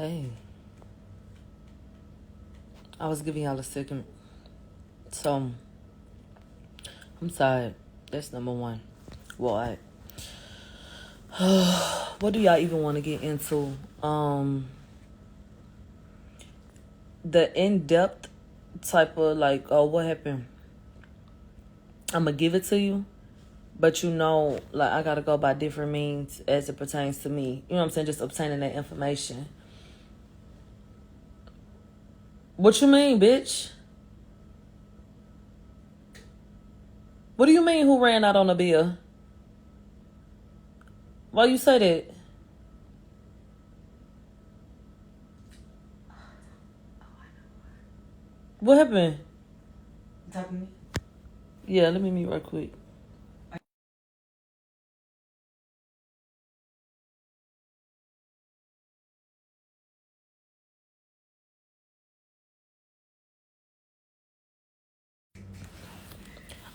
Hey, I was giving y'all a second. So, I'm tired. That's number one. Why? What do y'all even want to get into? The in-depth type of like, oh, what happened? I'm gonna give it to you, but like I gotta go by different means as it pertains to me. You know what I'm saying? Just obtaining that information. What you mean, bitch? What do you mean who ran out on a bill? Why you say that? What happened? You talking to me? Yeah, let me mute right quick.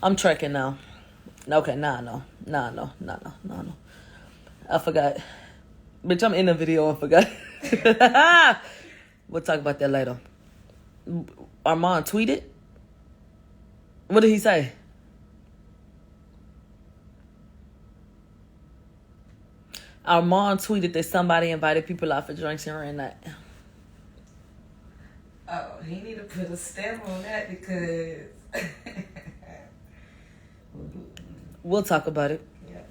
I'm tracking now. Okay, no. I forgot. Bitch, I'm in the video and forgot. We'll talk about that later. Armand tweeted? What did he say? Armand tweeted that somebody invited people out for drinks and ran that. Oh, he need to put a stamp on that because... We'll talk about it. Yeah.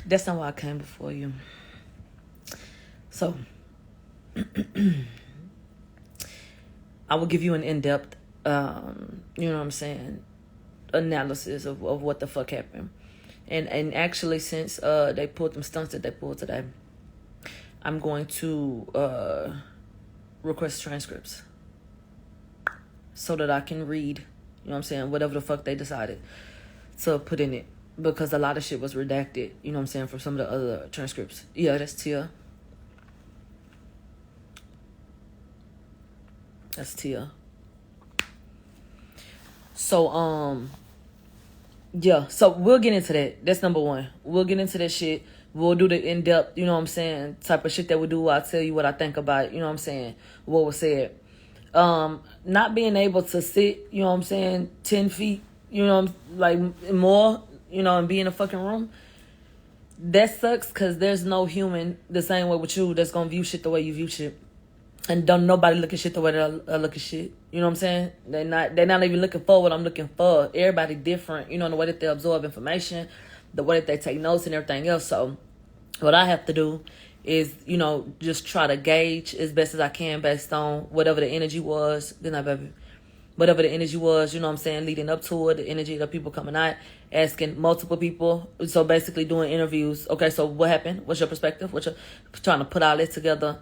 That's not why I came before you. So, I will give you an in-depth, you know what I'm saying, analysis of what the fuck happened. And actually, since they pulled them stunts that they pulled today, I'm going to request transcripts so that I can read, you know what I'm saying, whatever the fuck they decided to put in it. Because a lot of shit was redacted, you know what I'm saying, from some of the other transcripts. Yeah, that's Tia. That's Tia. So, yeah, so we'll get into that. That's number one. We'll get into that shit. We'll do the in-depth, you know what I'm saying, type of shit that we do. I'll tell you what I think about, you know what I'm saying, what was said. Not being able to sit, you know what I'm saying, 10 feet, you know, like more, you know, and be in a fucking room. That sucks because there's no human the same way with you that's gonna view shit the way you view shit. And don't nobody look at shit the way that I look at shit. You know what I'm saying? They're not even looking for what I'm looking for. Everybody different, you know, in the way that they absorb information, the way that they take notes and everything else. So what I have to do is, you know, just try to gauge as best as I can based on whatever the energy was. Good night, baby. Whatever the energy was, you know what I'm saying, leading up to it, the energy of the people coming out, asking multiple people. So basically doing interviews. Okay, so what happened? What's your perspective? Trying to put all this together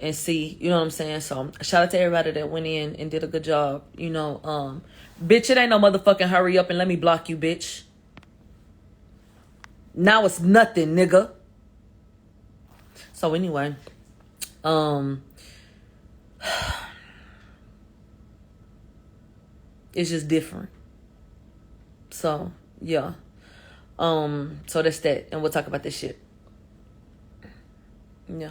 and see, you know what I'm saying? So shout out to everybody that went in and did a good job. You know, bitch, it ain't no motherfucking hurry up and let me block you, bitch. Now it's nothing, nigga. So anyway, it's just different. So yeah. So that's that. And we'll talk about this shit. Yeah.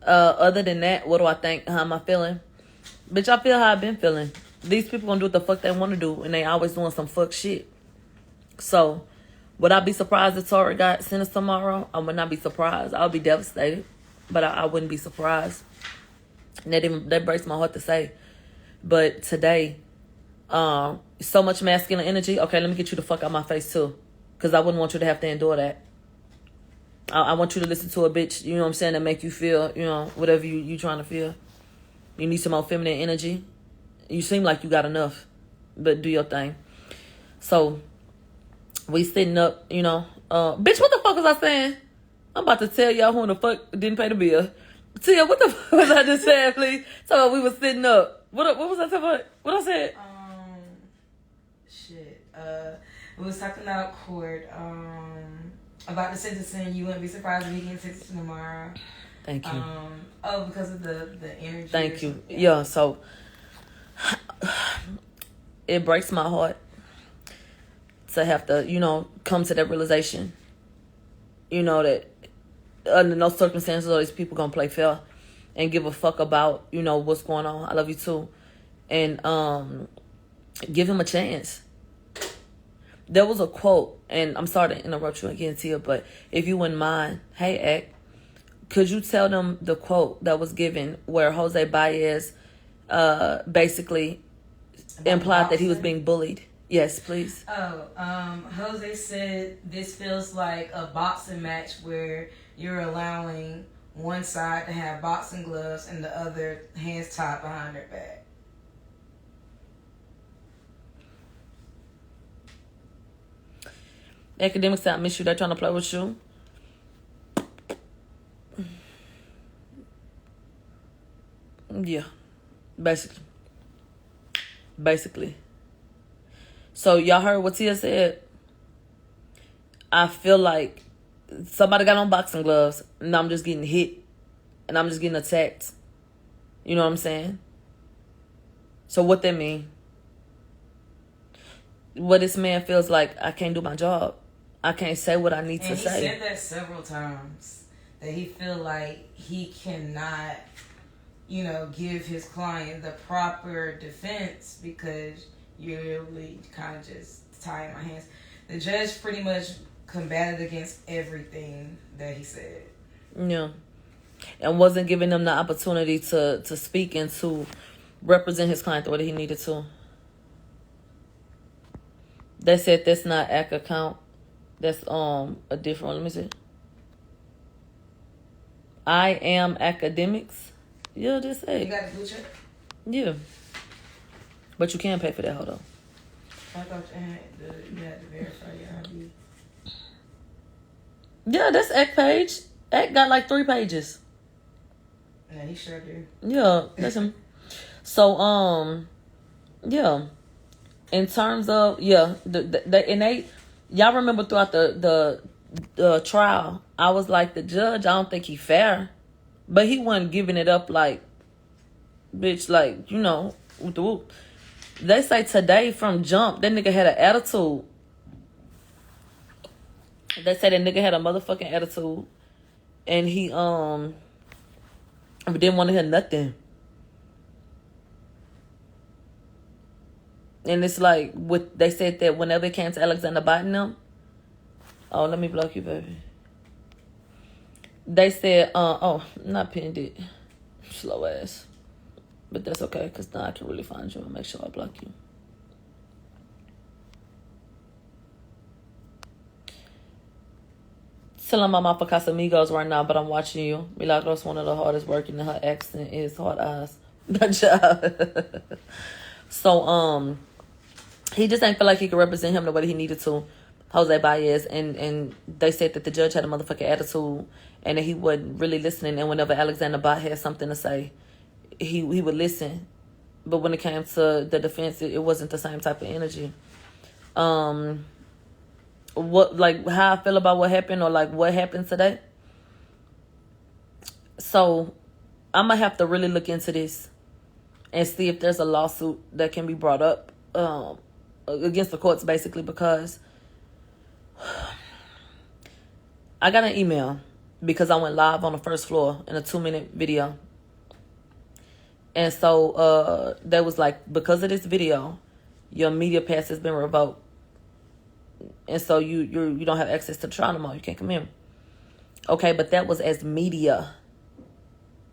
Other than that, what do I think? How am I feeling? Bitch, I feel how I've been feeling. These people gonna do what the fuck they want to do, and they always doing some fuck shit. So, would I be surprised if Tory got sentenced tomorrow? I would not be surprised. I would be devastated, but I wouldn't be surprised. And that breaks my heart to say. But today, so much masculine energy. Okay, let me get you the fuck out my face too, because I wouldn't want you to have to endure that. I want you to listen to a bitch, you know what I'm saying, that make you feel, you know, whatever you trying to feel. You need some more feminine energy. You seem like you got enough, but do your thing. So, we sitting up, you know. Bitch, what the fuck was I saying? I'm about to tell y'all who in the fuck didn't pay the bill. Tia, what the fuck was I just saying, please? So we was sitting up. What was I talking about? What I said? Shit. We was talking about court, about the sentencing. You wouldn't be surprised if he gets sentenced tomorrow. Thank you. Because of the energy. Thank you. Yeah, so it breaks my heart to have to, you know, come to that realization. you know, that under no circumstances are these people gonna play fair and give a fuck about, you know, what's going on. I love you too. And give him a chance. There was a quote, and I'm sorry to interrupt you again, Tia, but if you wouldn't mind, hey, Ek, could you tell them the quote that was given where Jose Baez basically implied that he was being bullied? Yes, please. Jose said this feels like a boxing match where you're allowing one side to have boxing gloves and the other hands tied behind their back. Academics, I miss you. They're trying to play with you. Yeah, basically. So y'all heard what Tia said? I feel like somebody got on boxing gloves and I'm just getting hit and I'm just getting attacked. You know what I'm saying? So what that mean? What this man feels like, I can't do my job. I can't say what I need to say. He said that several times, that he feel like he cannot, you know, give his client the proper defense because you're really kind of just tying my hands. The judge pretty much combated against everything that he said. Yeah. And wasn't giving him the opportunity to speak and to represent his client the way that he needed to. They said that's not ACK account. That's a different one. Let me see. I am academics. Yeah, just say. You got a blue check? Yeah. But you can pay for that, hold on. I thought you had to verify your ID. Yeah, that's ACK page. ACK got like 3 pages. Yeah, he sure do. Yeah, that's him. So, yeah. In terms of, yeah, y'all remember throughout the trial, I was like, the judge, I don't think he fair. But he wasn't giving it up like, bitch, like, you know, with the whoop. They say today from jump, that nigga had an attitude. They say that nigga had a motherfucking attitude. And he, didn't want to hear nothing. And it's like, they said that whenever it came to Alexander biting them, oh, let me block you, baby. They said, not pinned it. Slow ass. But that's okay, because now I can really find you and make sure I block you. Telling my mouth for Casamigos right now, but I'm watching you. Milagro's one of the hardest working, and her accent is hard eyes. Good job. So, he just ain't feel like he could represent him the way he needed to, Jose Baez, and they said that the judge had a motherfucking attitude and that he wasn't really listening, and whenever Alexander Bot had something to say, he would listen. But when it came to the defense, it wasn't the same type of energy. What, like, how I feel about what happened, or like what happened today? So I'm gonna have to really look into this and see if there's a lawsuit that can be brought up against the courts, basically, because I got an email because I went live on the first floor in a 2-minute video. And so they was like, because of this video, your media pass has been revoked. And so you don't have access to the trial no more. You can't come in. Okay, but that was as media,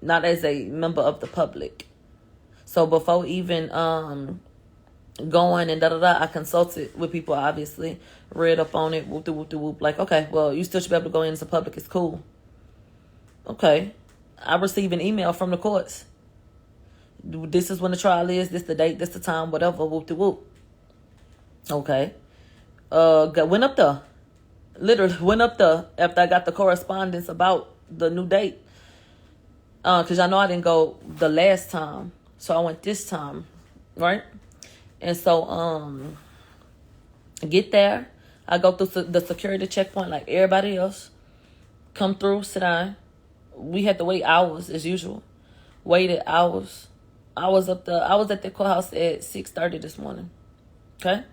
not as a member of the public. So before even going and I consulted with people, obviously, read up on it, whoop, like, okay, well, you still should be able to go into public. It's cool. Okay. I received an email from the courts. This is when the trial is, this the date, this the time, whatever, whoop. Okay. Went up there. Literally went up there after I got the correspondence about the new date. Because I know I didn't go the last time. So I went this time. Right? And so, get there. I go through the security checkpoint like everybody else. Come through, sit down. We had to wait hours as usual. Waited hours. I was at the courthouse at 6:30 this morning. Okay?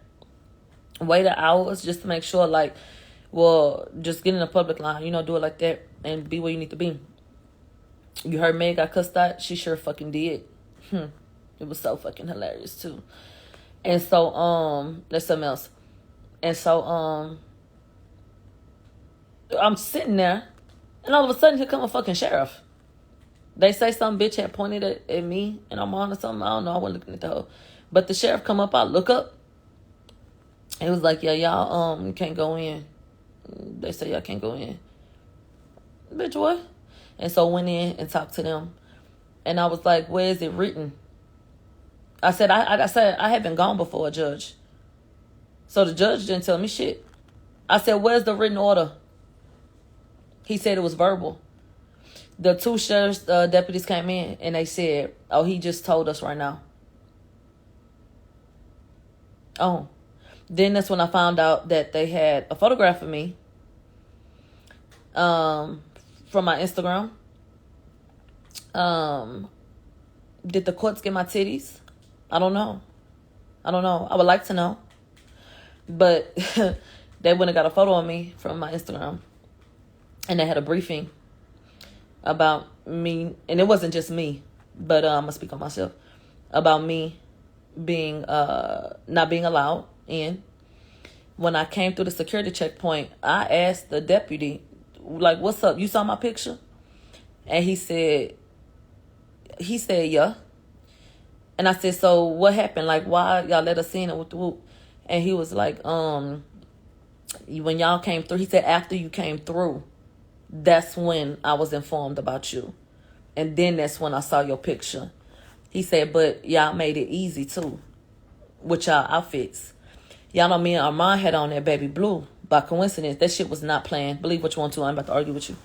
Waited hours just to make sure, like, Well, just get in the public line, you know, do it like that and be where you need to be. You heard Meg got cussed out? She sure fucking did. It was so fucking hilarious too. And so, there's something else. And so, I'm sitting there, and all of a sudden, here come a fucking sheriff. They say some bitch had pointed at me, and I'm on or something. I don't know. I wasn't looking at the hoe. But the sheriff come up. I look up. It was like, yeah, y'all, you can't go in. They say y'all can't go in. Bitch, what? And so went in and talked to them. And I was like, where is it written? I said, I had been gone before a judge. So the judge didn't tell me shit. I said, where's the written order? He said it was verbal. The two sheriff's deputies came in and they said, oh, he just told us right now. Oh. Then that's when I found out that they had a photograph of me from my Instagram. Did the courts get my titties? I don't know. I would like to know. But they went and got a photo of me from my Instagram. And they had a briefing about me. And it wasn't just me. But I'm going to speak on myself. About me being not being allowed in. When I came through the security checkpoint, I asked the deputy, like, what's up? You saw my picture? And he said, yeah. And I said, so what happened? Like, why y'all let us in and with the whoop? And he was like, when y'all came through, he said, after you came through, that's when I was informed about you. And then that's when I saw your picture. He said, but y'all made it easy too with y'all outfits. Y'all know me and Armand had on that baby blue. By coincidence, that shit was not planned. Believe what you want to, I'm about to argue with you.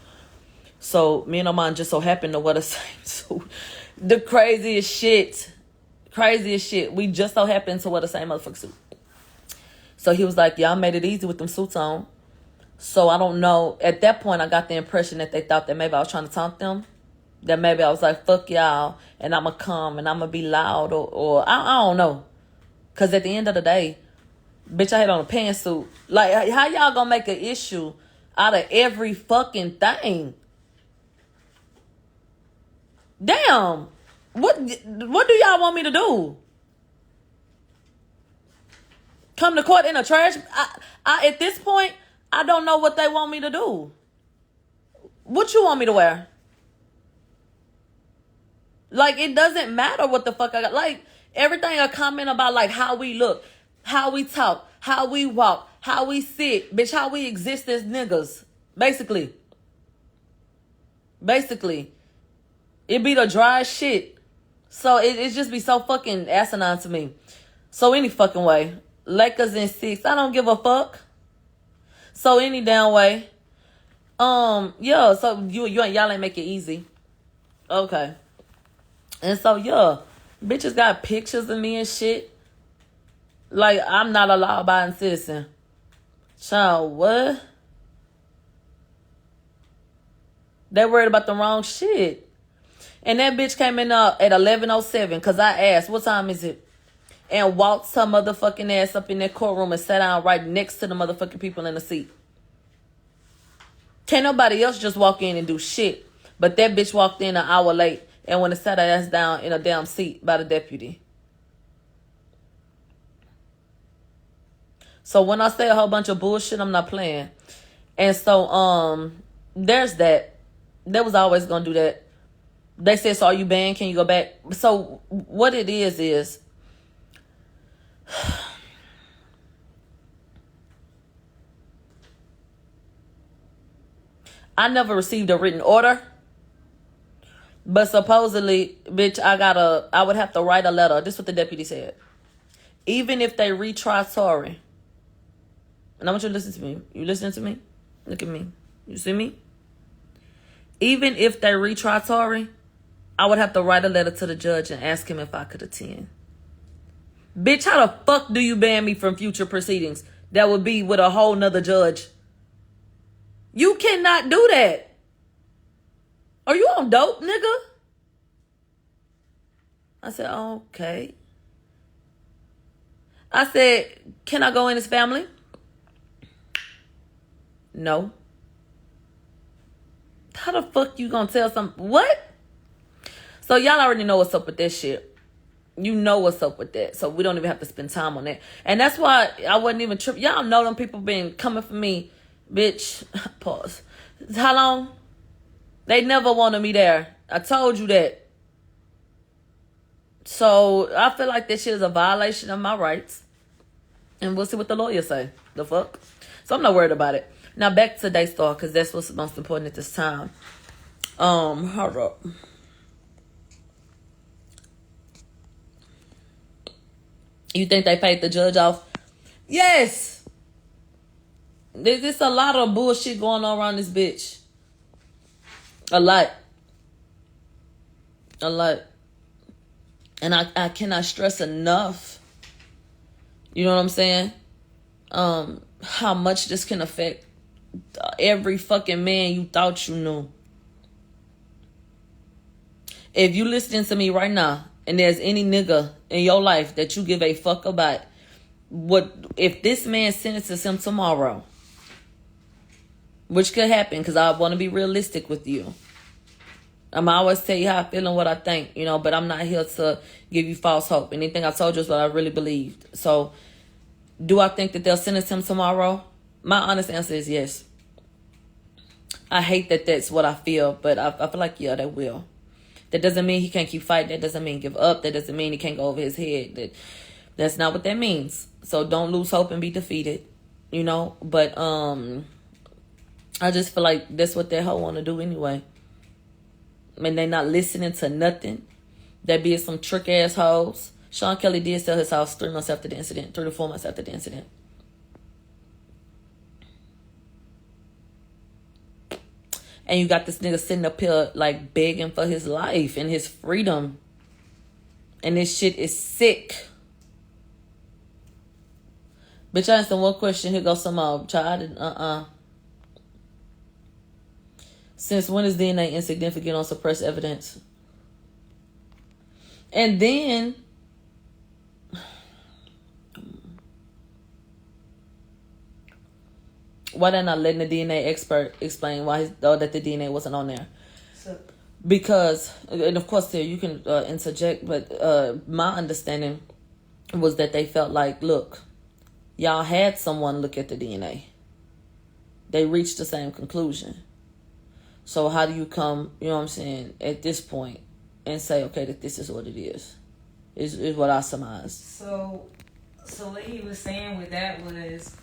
So me and Armand just so happened to wear the same suit. The craziest shit. We just so happened to wear the same motherfucking suit. So he was like, y'all made it easy with them suits on. So I don't know. At that point, I got the impression that they thought that maybe I was trying to taunt them. That maybe I was like, fuck y'all, and I'm going to come, and I'm going to be loud, or I don't know. Because at the end of the day, bitch, I had on a pantsuit. Like, how y'all going to make an issue out of every fucking thing? Damn. What do y'all want me to do? Come to court in a trash? I at this point, I don't know what they want me to do. What you want me to wear? Like, it doesn't matter what the fuck I got. Like, everything I comment about, like, how we look, how we talk, how we walk, how we sit, bitch, how we exist as niggas. Basically. It be the dry shit. So, it just be so fucking asinine to me. So, any fucking way. Lakers in 6. I don't give a fuck. So, any damn way. Yeah, so y'all ain't make it easy. Okay. And so, yeah, bitches got pictures of me and shit. Like, I'm not a law-abiding citizen. Child, what? They worried about the wrong shit. And that bitch came in at 11:07 because I asked, what time is it? And waltzed her motherfucking ass up in that courtroom and sat down right next to the motherfucking people in the seat. Can't nobody else just walk in and do shit. But that bitch walked in an hour late and went and sat her ass down in a damn seat by the deputy. So when I say a whole bunch of bullshit, I'm not playing. And so, there's that. They was always gonna do that. They said, so are you banned? Can you go back? So what it is I never received a written order. But supposedly, bitch, I would have to write a letter. This is what the deputy said. Even if they retry Tory. And I want you to listen to me. You listening to me? Look at me. You see me? Even if they retry Tory, I would have to write a letter to the judge and ask him if I could attend. Bitch, how the fuck do you ban me from future proceedings? That would be with a whole nother judge. You cannot do that. Are you on dope, nigga? I said, okay. I said, can I go in his family? No. How the fuck you gonna tell some what? So y'all already know what's up with that shit. You know what's up with that. So we don't even have to spend time on that. And that's why I wasn't even tripping. Y'all know them people been coming for me. Bitch, pause. How long? They never wanted me there. I told you that. So I feel like this shit is a violation of my rights. And we'll see what the lawyers say. The fuck? So I'm not worried about it. Now back to Daystar, because that's what's most important at this time. Hold up. You think they paid the judge off? Yes. There's a lot of bullshit going on around this bitch. A lot. And I cannot stress enough, you know what I'm saying? How much this can affect every fucking man you thought you knew. If you listening to me right now, and there's any nigga in your life that you give a fuck about, what if this man sentences him tomorrow? Which could happen, because I want to be realistic with you. I'm always tell you how I feel and what I think, you know, but I'm not here to give you false hope. Anything I told you is what I really believed. So, do I think that they'll sentence him tomorrow? My honest answer is yes. I hate that that's what I feel, but I feel like, yeah, they will. That doesn't mean he can't keep fighting. That doesn't mean give up. That doesn't mean he can't go over his head. That's not what that means. So don't lose hope and be defeated, you know. But I just feel like that's what that hoe want to do anyway. I mean, they not listening to nothing. That be some trick ass hoes. Sean Kelly did sell his house 3 months after the incident. 3 to 4 months after the incident. And you got this nigga sitting up here like begging for his life and his freedom. And this shit is sick. Bitch, I answered one question. Here goes some more. Child, Since when is DNA insignificant on suppressed evidence? And then why they're not letting the DNA expert explain why that the DNA wasn't on there? Because, and of course, you can interject, but my understanding was that they felt like, look, y'all had someone look at the DNA. They reached the same conclusion. So how do you come, you know what I'm saying, at this point and say, okay, that this is what it is what I surmised. So what he was saying with that was,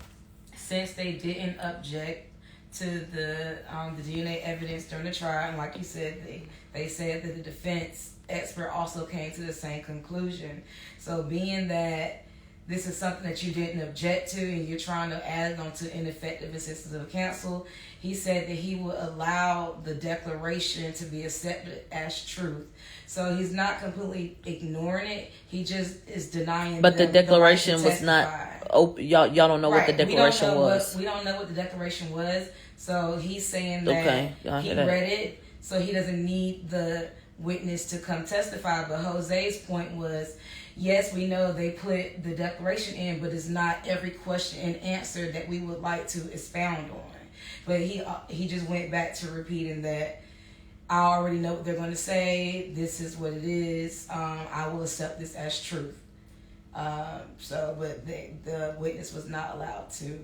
since they didn't object to the DNA evidence during the trial, and like you said, they said that the defense expert also came to the same conclusion. So being that this is something that you didn't object to and you're trying to add on to ineffective assistance of counsel, he said that he would allow the declaration to be accepted as truth. So he's not completely ignoring it. He just is denying. But the declaration was not open. Y'all don't know what the declaration was. We don't know what the declaration was. So he's saying that he read it, so he doesn't need the witness to come testify. But Jose's point was, yes, we know they put the declaration in, but it's not every question and answer that we would like to expound on. But he just went back to repeating that I already know what they're going to say. This is what it is. I will accept this as truth. But the witness was not allowed to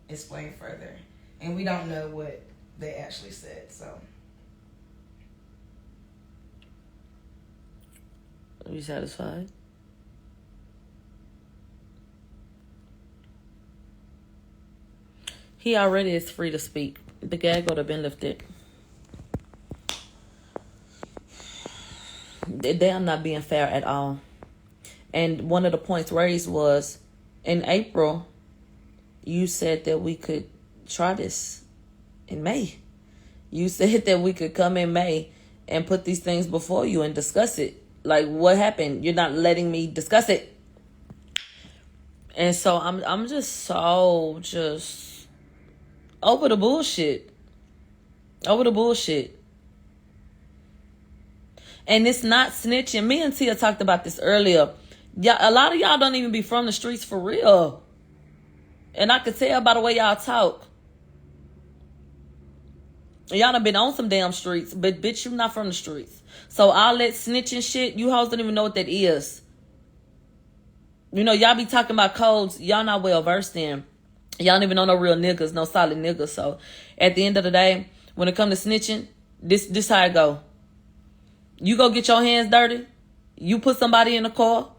explain further. And we don't know what they actually said, so. Are you satisfied? He already is free to speak. The gag would have been lifted. They are not being fair at all. And one of the points raised was, in April, you said that we could try this in May. You said that we could come in May and put these things before you and discuss it. Like, what happened? You're not letting me discuss it. And so I'm just over the bullshit. Over the bullshit. And it's not snitching. Me and Tia talked about this earlier. A lot of y'all don't even be from the streets for real. And I could tell by the way y'all talk. Y'all done been on some damn streets, but bitch, you not from the streets. So all that snitching shit, you hoes don't even know what that is. You know, y'all be talking about codes y'all not well versed in. Y'all don't even know no real niggas, no solid niggas. So at the end of the day, when it come to snitching, this how it go. You go get your hands dirty. You put somebody in the car.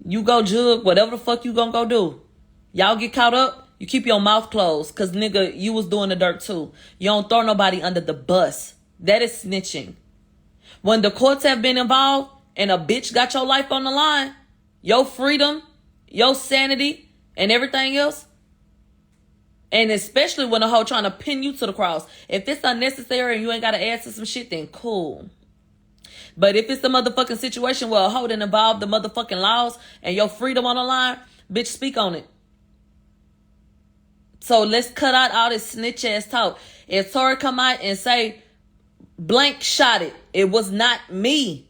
You go jug, whatever the fuck you gonna go do. Y'all get caught up, you keep your mouth closed. Cause nigga, you was doing the dirt too. You don't throw nobody under the bus. That is snitching. When the courts have been involved and a bitch got your life on the line, your freedom, your sanity, and everything else, and especially when a hoe trying to pin you to the cross. If it's unnecessary and you ain't got to answer some shit, then cool. But if it's a motherfucking situation where a hoe done involve the motherfucking laws and your freedom on the line, bitch, speak on it. So let's cut out all this snitch ass talk. If Tory come out and say, blank shot it, it was not me.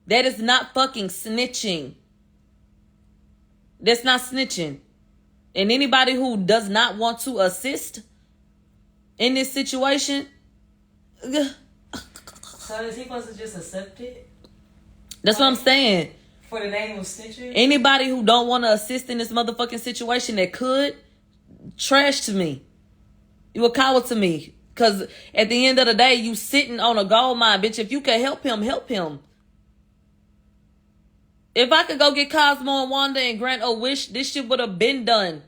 That is not fucking snitching. That's not snitching. And anybody who does not want to assist in this situation, so is he supposed to just accept it? That's what I'm saying. For the name of snitching? Anybody who don't want to assist in this motherfucking situation that could, trash to me. You a coward to me. Because at the end of the day, you sitting on a gold mine, bitch. If you can help him, help him. If I could go get Cosmo and Wanda and grant a wish, this shit would have been done.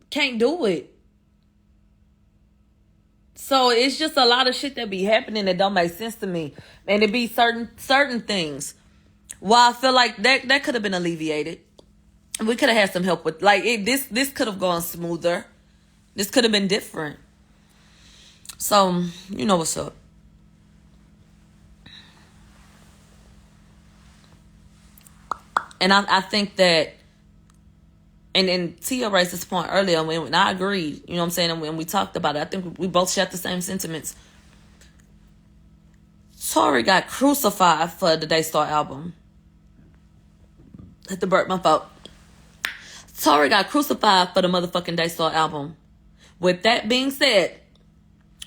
Can't do it. So it's just a lot of shit that be happening that don't make sense to me. And it be certain things. Well, I feel like that could have been alleviated. We could have had some help with, like, this could have gone smoother. This could have been different. So, you know what's up. And I think that, and Tia raised this point earlier, and I agreed, you know what I'm saying, and when we talked about it, I think we both shared the same sentiments. Tory got crucified for the Daystar album. Had to burp my fault. Tory got crucified for the motherfucking Daystar album. With that being said,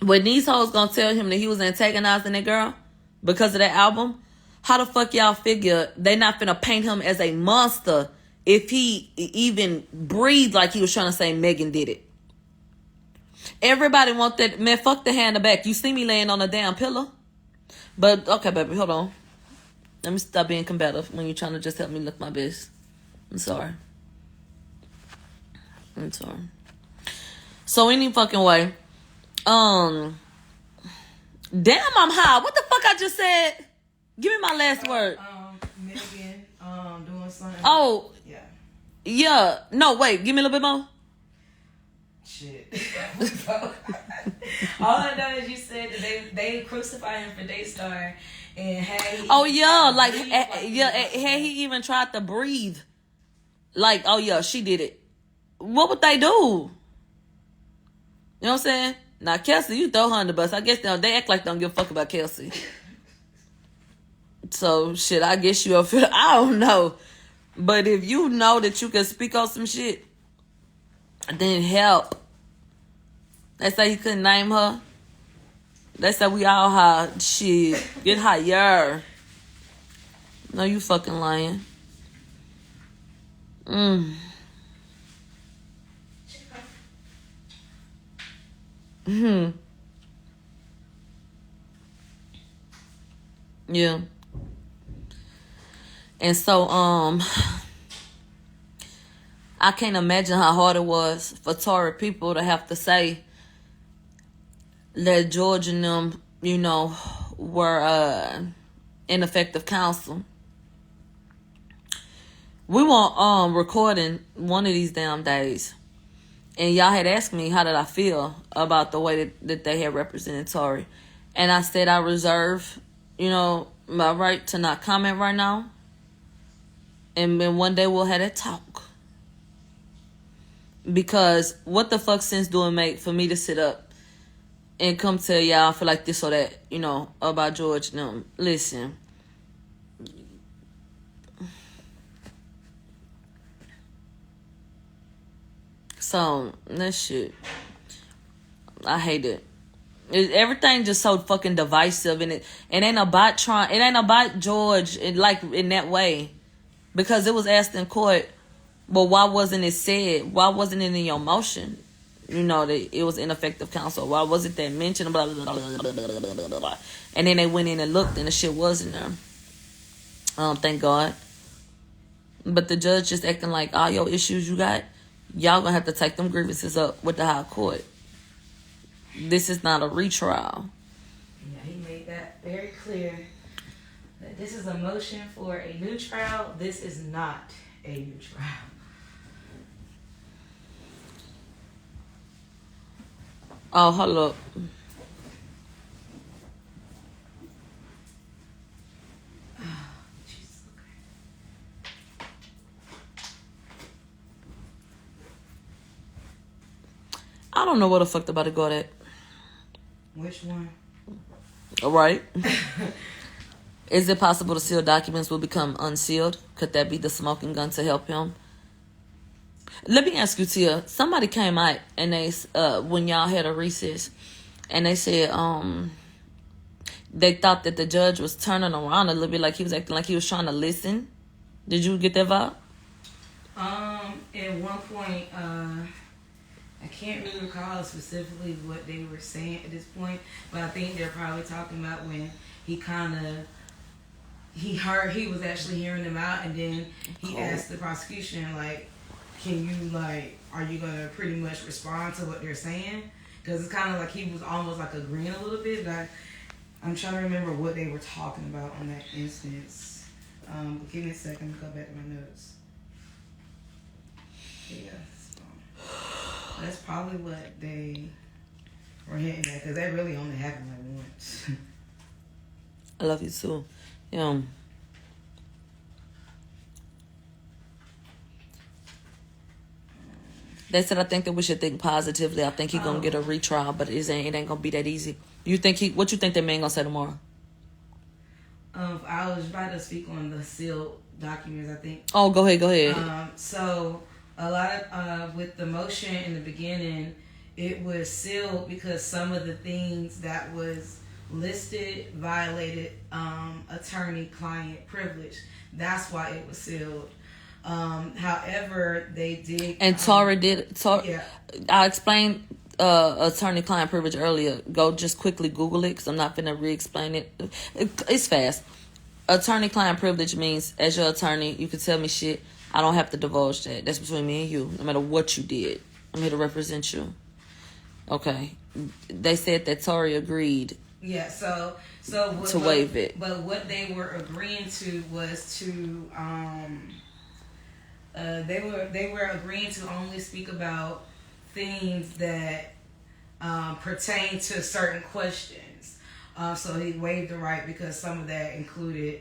when these hoes gonna tell him that he was antagonizing that girl because of that album, how the fuck y'all figure they not finna paint him as a monster if he even breathed like he was trying to say Megan did it? Everybody want that. Man, fuck the hand in the back. You see me laying on a damn pillow. But, okay, baby, hold on. Let me stop being combative when you're trying to just help me look my best. I'm sorry. So, any fucking way. Damn, I'm high. What the fuck I just said? Give me my last word. Megan, doing something. Oh. Yeah. Yeah. No, wait. Give me a little bit more. Shit. All I know is you said that they crucified him for Daystar, and had he had he even tried to breathe, like, oh yeah, she did it. What would they do? You know what I'm saying? Now Kelsey, you throw her on the bus. I guess they act like they don't give a fuck about Kelsey. So shit, I guess you up here. I don't know, but if you know that you can speak on some shit, then help. They say he couldn't name her. They say we all high. Shit, get higher. No, you fucking lying. Yeah. And so, I can't imagine how hard it was for Tory people to have to say that George and them, you know, were ineffective counsel. We want recording one of these damn days. And y'all had asked me how did I feel about the way that they had represented Tory. And I said I reserve, you know, my right to not comment right now. And then one day we'll have that talk. Because what the fuck sense do it make for me to sit up and come tell y'all I feel like this or that, you know, about George and them? Listen. So, that shit, I hate it. Everything just so fucking divisive, and it ain't about trying. It ain't about George like in that way, because it was asked in court. But why wasn't it said? Why wasn't it in your motion? You know that it was ineffective counsel. Why wasn't that mentioned? Blah, blah, blah, blah, blah, blah, blah, blah. And then they went in and looked, and the shit was in there. Thank God. But the judge just acting like all your issues you got, y'all gonna have to take them grievances up with the high court. This is not a retrial. Yeah, he made that very clear. That this is a motion for a new trial. This is not a new trial. Oh, hold up. I don't know what the fuck they about to go at. Which one? All right. Is it possible the sealed documents will become unsealed? Could that be the smoking gun to help him? Let me ask you, Tia. Somebody came out and they, when y'all had a recess, and they said, they thought that the judge was turning around a little bit, like he was acting like he was trying to listen. Did you get that vibe? At one point, I can't really recall specifically what they were saying at this point, but I think they're probably talking about when he he was actually hearing them out, and then he asked the prosecution, like, can you, like, are you going to pretty much respond to what they're saying? Because it's kind of like he was almost like agreeing a little bit, but I'm trying to remember what they were talking about on that instance. But give me a second to go back to my notes. Yeah. That's probably what they were hitting at, because that really only happened like once. I love you too. Yeah. They said, I think that we should think positively. I think he's going to get a retrial, but it ain't going to be that easy. What you think that man going to say tomorrow? I was about to speak on the sealed documents, I think. Oh, go ahead. So a lot of, with the motion in the beginning, it was sealed because some of the things that was listed violated attorney-client privilege. That's why it was sealed. However, they did... And Tory did... Yeah. I explained attorney-client privilege earlier. Go just quickly Google it, because I'm not finna re-explain it. It's fast. Attorney-client privilege means, as your attorney, you can tell me shit. I don't have to divulge that. That's between me and you, no matter what you did. I'm here to represent you. Okay. They said that Tory agreed. Yeah, to waive it. But what they were agreeing to was to they were agreeing to only speak about things that pertain to certain questions. So he waived the right because some of that included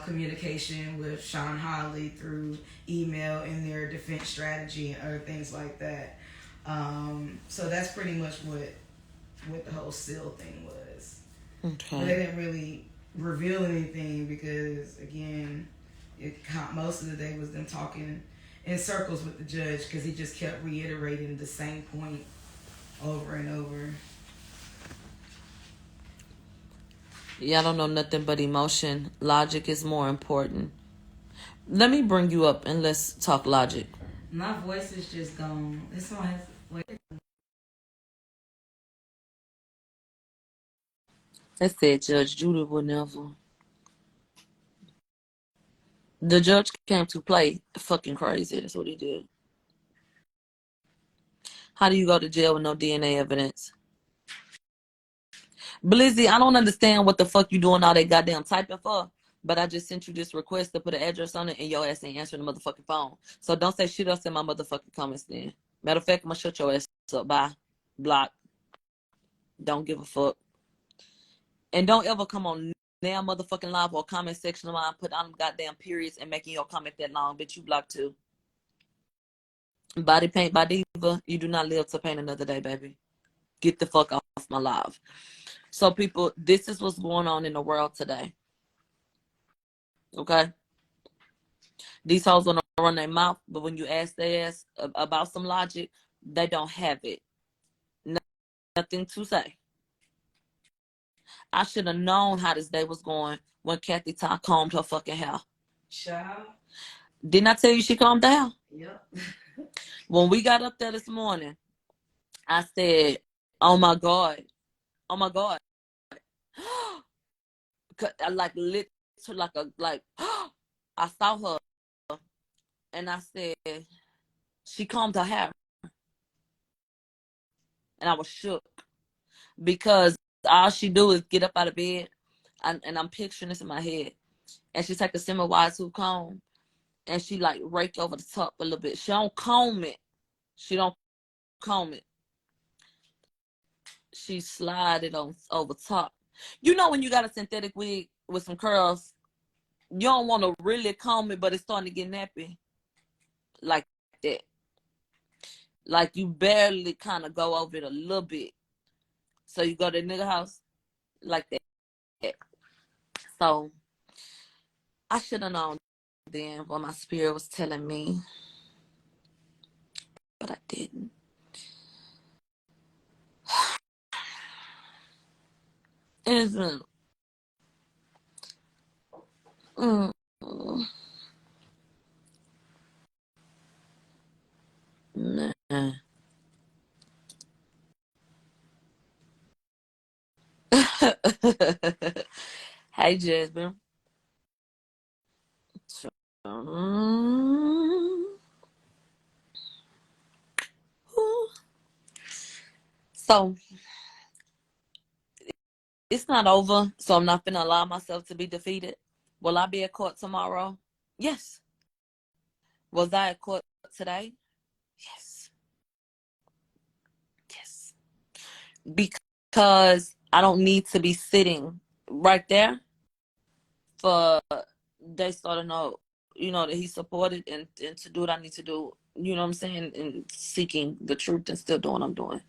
communication with Sean Hawley through email and their defense strategy and other things like that. So that's pretty much what the whole seal thing was. Okay. But they didn't really reveal anything because, again, most of the day was them talking in circles with the judge because he just kept reiterating the same point over and over. Yeah, I don't know nothing but emotion. Logic is more important. Let me bring you up and let's talk logic. My voice is just gone. This one has... They said Judge Judy would never. The judge came to play fucking crazy. That's what he did. How do you go to jail with no DNA evidence? Blizzy, I don't understand what the fuck you doing all that goddamn typing for. But I just sent you this request to put an address on it and your ass ain't answering the motherfucking phone. So don't say shit else in my motherfucking comments then. Matter of fact, I'm gonna shut your ass up. Bye. Block. Don't give a fuck. And don't ever come on now motherfucking live or comment section of mine, put on goddamn periods and making your comment that long. Bitch, you blocked too. Body paint by diva. You do not live to paint another day, baby. Get the fuck off my live. So people, this is what's going on in the world today. Okay? These hoes want to run their mouth, but when you ask their ass about some logic, they don't have it. Nothing to say. I should have known how this day was going when Kathy Ty combed her fucking hair. Child. Didn't I tell you she combed the hair? Yep. When we got up there this morning, I said, oh my God. Oh my God. I like lit to like a like I saw her and I said she combed her hair. And I was shook because all she do is get up out of bed and I'm picturing this in my head. And she take a semi-wide tooth comb and she like rake over the top a little bit. She don't comb it. She don't comb it. She slide it on over top. You know when you got a synthetic wig with some curls, you don't want to really comb it, but it's starting to get nappy. Like that. Like you barely kind of go over it a little bit. So you go to the nigga house like that. So I should have known then what my spirit was telling me, but I didn't. It's been, mm, nah. Hey, Jasmine. So it's not over. So I'm not gonna allow myself to be defeated. Will I be at court tomorrow? Yes. Was I at court today? Yes. Yes. Because I don't need to be sitting right there for they start to know, that he supported and to do what I need to do, you know what I'm saying, and seeking the truth and still doing what I'm doing.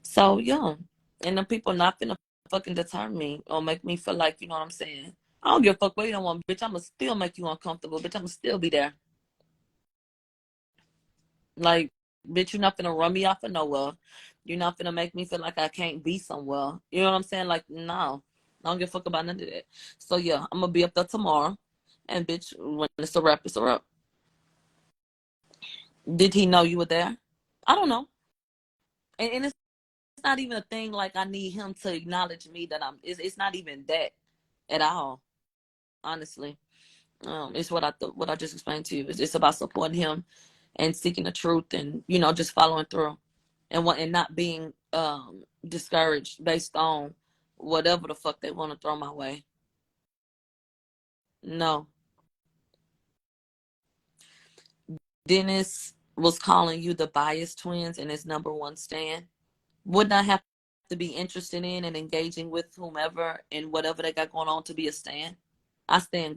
So yeah. And the people not gonna fucking deter me or make me feel like, you know what I'm saying. I don't give a fuck what you don't want, bitch. I'ma still make you uncomfortable, bitch. I'ma still be there. Like, bitch, you're not gonna run me off of nowhere. You're not gonna make me feel like I can't be somewhere. You know what I'm saying? Like, no. I don't give a fuck about none of that. So yeah, I'm gonna be up there tomorrow. And bitch, when it's a wrap, it's a wrap. Did he know you were there? I don't know. And it's not even a thing like I need him to acknowledge me that it's not even that at all. Honestly. It's what I just explained to you. It's about supporting him and seeking the truth and, just following through and not being discouraged based on whatever the fuck they want to throw my way. No. Dennis was calling you the bias twins and his number one stand. Wouldn't I have to be interested in and engaging with whomever and whatever they got going on to be a stand? I stand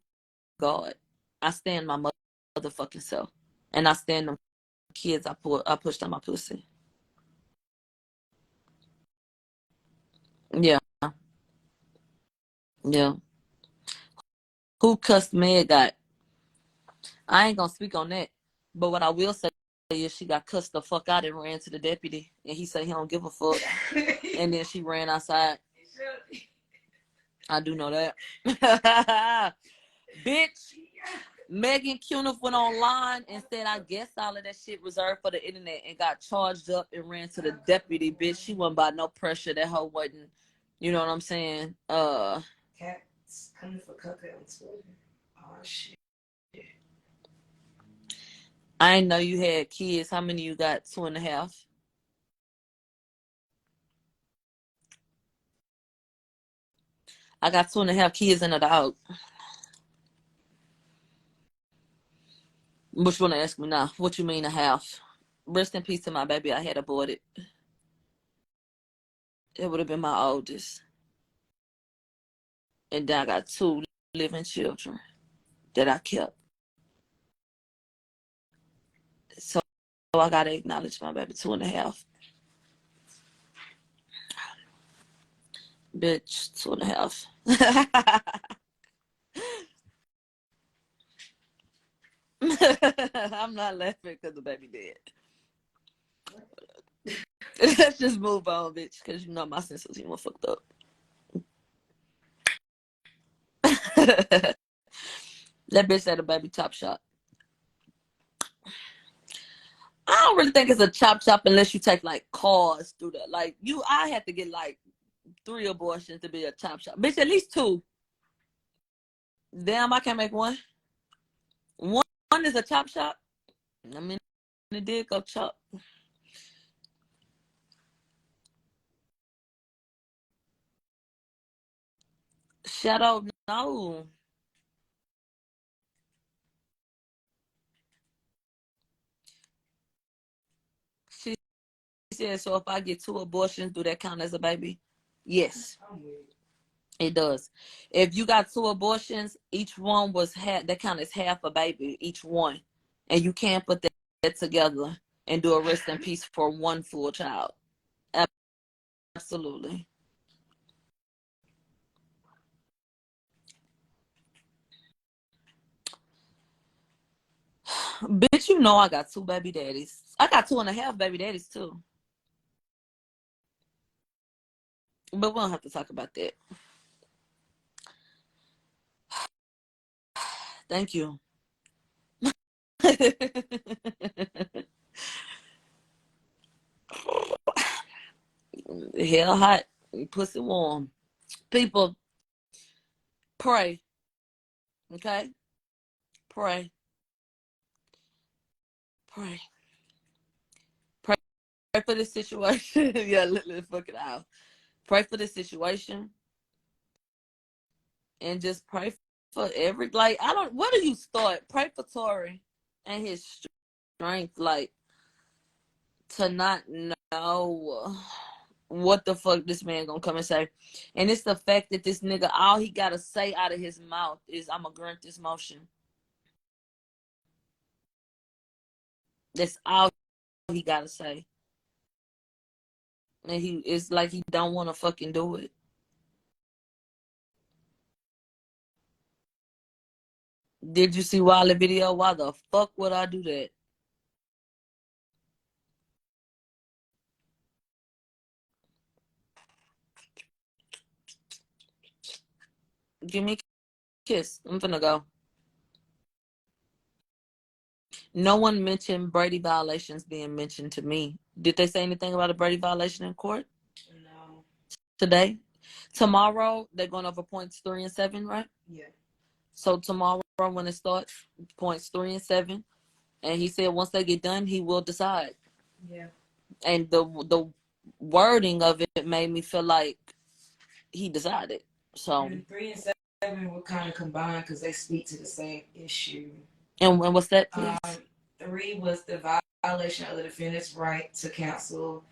God. I stand my motherfucking self. And I stand them kids I pushed on my pussy. Yeah. Yeah. Who cussed Meg got? I ain't gonna speak on that. But what I will say is she got cussed the fuck out and ran to the deputy. And he said he don't give a fuck. And then she ran outside. I do know that. Bitch. Megan Cuniff went online and said, I guess all of that shit reserved for the internet and got charged up and ran to the deputy, bitch. She wasn't by no pressure. That hoe wasn't, you know what I'm saying? Cats coming for Cuckoo on Twitter. Oh, shit. I didn't know you had kids. How many you got? 2.5? I got 2.5 kids and a dog. What you want to ask me now? What you mean a half? Rest in peace to my baby. I had aborted. It would have been my oldest. And then I got 2 living children that I kept. So I got to acknowledge my baby. 2.5. Bitch, 2.5. I'm not laughing because the baby dead. Let's just move on, bitch, because my sense of humor fucked up. That bitch said a baby chop shop. I don't really think it's a chop shop unless you take like cars through that. Like I had to get like 3 abortions to be a chop shop. Bitch, at least 2. Damn, I can't make one. One is a chop shop. I mean, it did go chop. Shadow, no. She said, so if I get 2 abortions, do that count as a baby? Yes, it does. If you got 2 abortions, each one was that count as half a baby, each one. And you can't put that together and do a rest in peace for one full child. Absolutely. Bitch, you know I got 2 baby daddies. I got 2.5 baby daddies too. But we don't have to talk about that. Thank you. Hell hot, pussy warm. People, pray. Okay? Pray. Pray. Pray for this situation. Yeah, let's fuck it out. Pray for this situation. And just pray for where do you start? Pray for Tory and his strength, like, to not know what the fuck this man gonna come and say. And it's the fact that this nigga, all he gotta say out of his mouth is, I'ma grant this motion. That's all he gotta say. And it's like he don't wanna fucking do it. Did you see Wiley video? Why the fuck would I do that? Give me a kiss. I'm finna go. No one mentioned Brady violations being mentioned to me. Did they say anything about a Brady violation in court? No. Today? Tomorrow, they're going over points 3 and 7, right? Yeah. So tomorrow, when it starts, points 3 and 7. And he said once they get done, he will decide. Yeah. And the wording of it made me feel like he decided. So. And 3 and 7 were kind of combined because they speak to the same issue. And what's that, please? 3 was the violation of the defendant's right to counsel,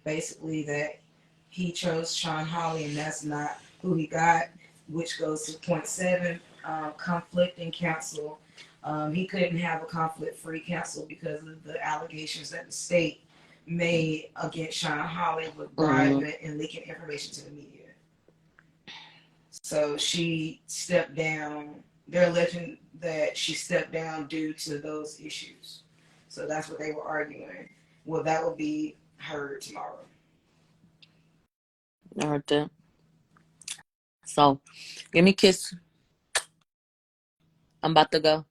basically that he chose Sean Hawley and that's not who he got, which goes to point 7, conflicting counsel. He couldn't have a conflict-free counsel because of the allegations that the state made against Sean Hawley with bribing and leaking information to the media. So she stepped down. They're alleging that she stepped down due to those issues. So that's what they were arguing. Well, that will be heard tomorrow. I heard that. So, give me a kiss. I'm about to go.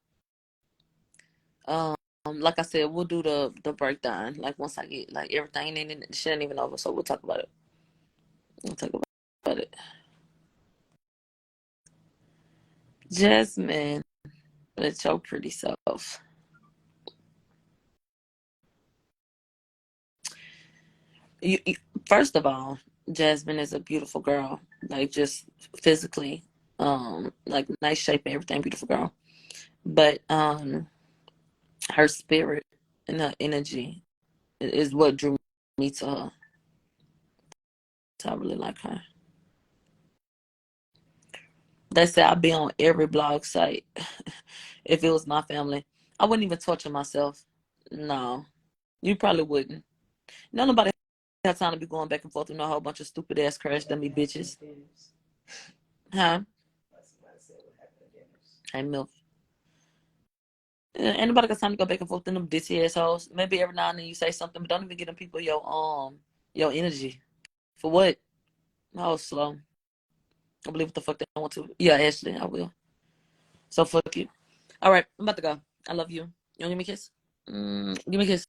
Like I said, we'll do the breakdown. Like once I get like everything in it, shit ain't even over. So we'll talk about it. We'll talk about it. Jasmine, it's your pretty self. You, first of all, Jasmine is a beautiful girl. Like just physically, like nice shape and everything, beautiful girl. But her spirit and her energy is what drew me to her. So I really like her. They say I'd be on every blog site if it was my family. I wouldn't even torture myself. No, you probably wouldn't. No, nobody have time to be going back and forth with a whole bunch of stupid ass crash dummy bitches. Huh? Hey, MILF. Anybody got time to go back and forth with them ditzy assholes? Maybe every now and then you say something, but don't even give them people your energy. For what? Oh, slow. I believe what the fuck they want to. Yeah, Ashley, I will. So fuck you. All right, I'm about to go. I love you. You want to give me a kiss? Give me a kiss.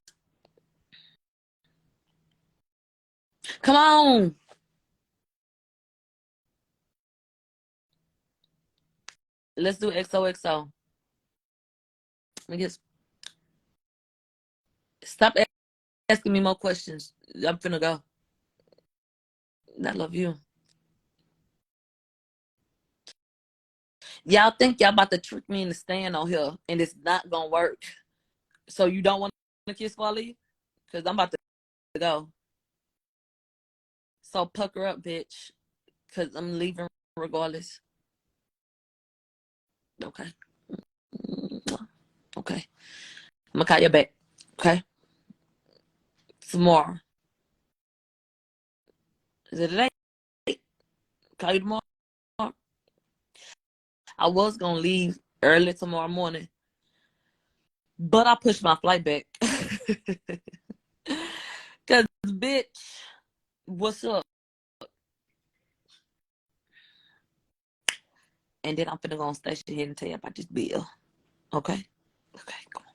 Come on. Let's do XOXO. Let me kiss. Stop asking me more questions. I'm finna go. I love you. Y'all think y'all about to trick me into staying on here, and it's not gonna work. So you don't want to kiss while I leave? Because I'm about to go. So pucker up, bitch. Because I'm leaving regardless. Okay. Okay. I'm going to call you back. Okay? Tomorrow. Is it today? Call you tomorrow? I was going to leave early tomorrow morning, but I pushed my flight back. Because, bitch, what's up? And then I'm finna go on station here and tell you about this bill. Okay? Okay, come on.